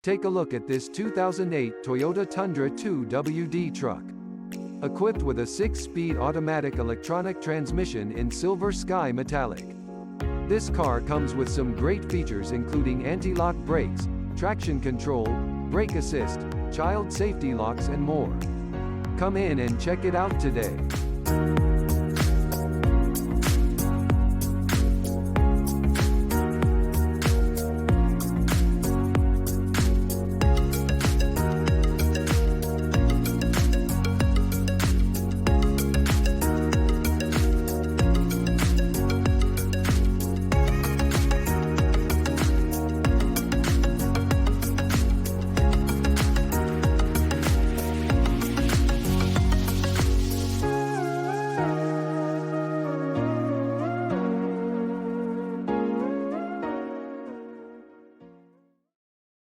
Take a look at this 2008 Toyota Tundra 2WD truck. Equipped with a 6-speed automatic electronic transmission in silver sky metallic. This car comes with some great features including anti-lock brakes, traction control, brake assist, child safety locks and more. Come in and check it out today.